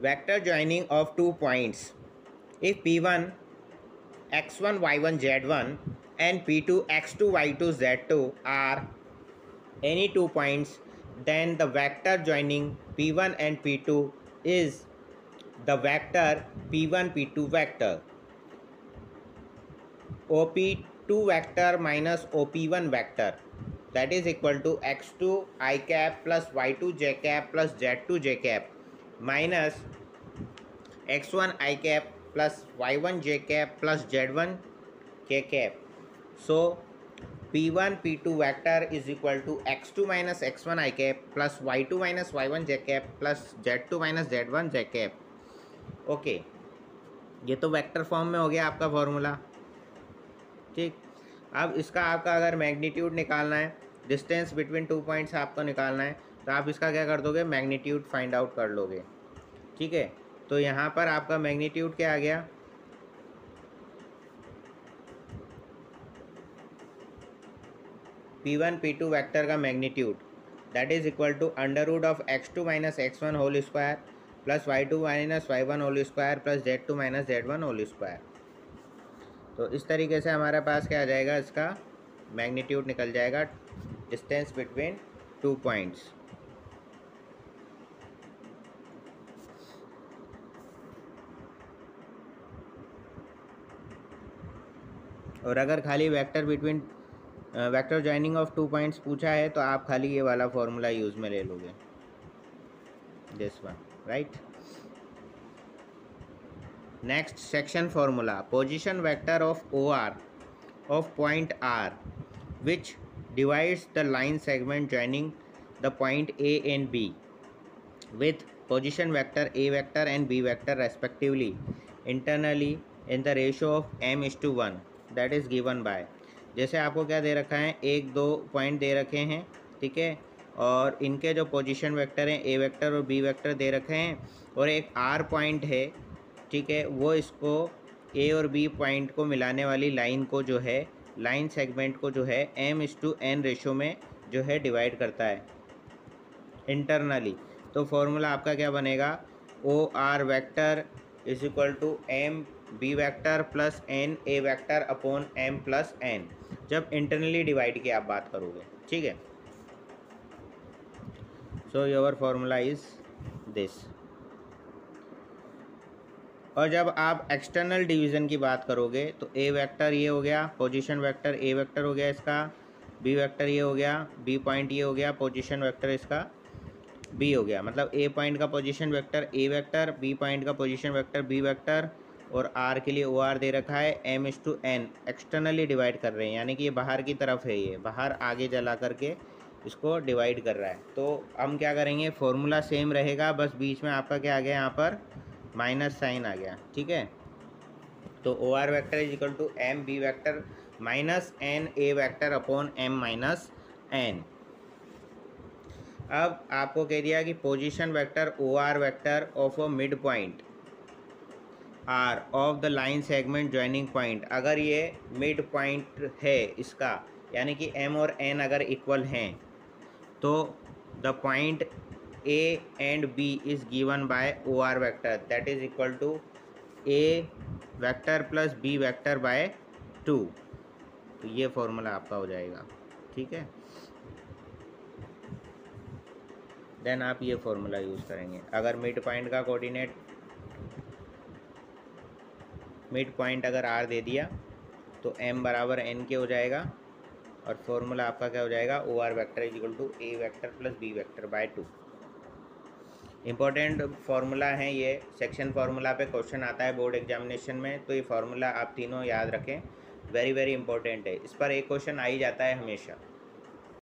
vector joining of 2 points. If P1 x1 y1 z1 and P2 x2 y2 z2 are any 2 points, then the vector joining P1 and P2 is the vector P1 P2 vector. OP2 vector minus OP1 vector, that is equal to x2 I cap plus y2 j cap plus z2 j cap minus x1 I cap plus y1 j cap plus z1 k cap. So P1 P2 vector is equal to x2 minus x1 I cap plus y2 minus y1 j cap plus z2 minus z1 j cap. Okay, ये तो vector form में हो गया आपका formula. ठीक, अब इसका आपका अगर मैग्नीट्यूड निकालना है, डिस्टेंस बिटवीन 2 पॉइंट्स आपको निकालना है, तो आप इसका क्या कर दोगे, मैग्नीट्यूड फाइंड आउट कर लोगे। ठीक है, तो यहाँ पर आपका मैग्नीट्यूड क्या आ गया, P1 P2 वेक्टर का magnitude that is equal to under root of x2 minus x1 whole square plus y2 minus y1 whole square plus z2 minus z1 whole square. तो इस तरीके से हमारे पास क्या आ जाएगा, इसका मैग्नीट्यूड निकल जाएगा, डिस्टेंस बिटवीन 2 पॉइंट्स। और अगर खाली वेक्टर जॉइनिंग ऑफ 2 पॉइंट्स पूछा है तो आप खाली ये वाला फॉर्मूला यूज़ में ले लोगे, this one, right. Next section formula, position vector of OR of point R which divides the line segment joining the point A and B with position vector A vector and B vector respectively internally in the ratio of m:1 that is given by, जैसे आपको क्या दे रखा है, 1-2 point दे रखे हैं, ठीक है, और इनके जो पोजीशन वेक्टर हैं A वेक्टर और B वेक्टर दे रखे हैं, और एक R पॉइंट है, ठीक है, वो इसको A और B पॉइंट को मिलाने वाली लाइन को जो है, लाइन सेगमेंट को जो है m:n रेशो में जो है डिवाइड करता है इंटरनली। तो फॉर्मूला आपका क्या बनेगा, OR vector is equal to m B vector plus n A vector upon m plus n, जब इंटरनली डिवाइड की आप बात करोगे। ठीक है, so your formula is this. और जब आप एक्सटर्नल डिवीज़न की बात करोगे तो A वेक्टर ये हो गया, पोजीशन वेक्टर A वेक्टर हो गया इसका, B वेक्टर ये हो गया, B पॉइंट ये हो गया, पोजीशन वेक्टर इसका B हो गया। मतलब A पॉइंट का position vector A vector, B point का पोजीशन वेक्टर B वेक्टर, और R के लिए OR दे रखा है m:n, एक्सटर्नली डिवाइड कर रहे हैं, यानी कि ये बाहर की तरफ है, ये बाहर आगे जला करके इसको डिवाइड कर रहा है। तो हम क्या करेंगे, फॉर्मूला सेम रहेगा, बस बीच में आपका क्या आ गया, यहाँ पर माइनस साइन आ गया। ठीक है, तो OR vector is equal to m B vector minus n A vector upon m minus n। अब आपको कह दिया कि position vector OR vector of a mid point R of the line segment joining point, अगर ये mid point है इसका, यानी कि m और n अगर इक्वल हैं, तो the point A and B is given by OR vector that is equal to A vector plus B vector by 2। तो ये फॉर्मूला आपका हो जाएगा। ठीक है, देन आप ये फॉर्मूला यूज़ करेंगे। अगर मिड पॉइंट का कोऑर्डिनेट, मिड पॉइंट अगर R दे दिया तो m बराबर n के हो जाएगा, और फॉर्मूला आपका क्या हो जाएगा, OR vector is equal to A vector plus B vector by 2। Important formula है ये, सेक्शन फार्मूला पे क्वेश्चन आता है बोर्ड एग्जामिनेशन में, तो ये फार्मूला आप तीनों याद रखें, वेरी वेरी इंपॉर्टेंट है, इस पर एक क्वेश्चन आ ही जाता है हमेशा।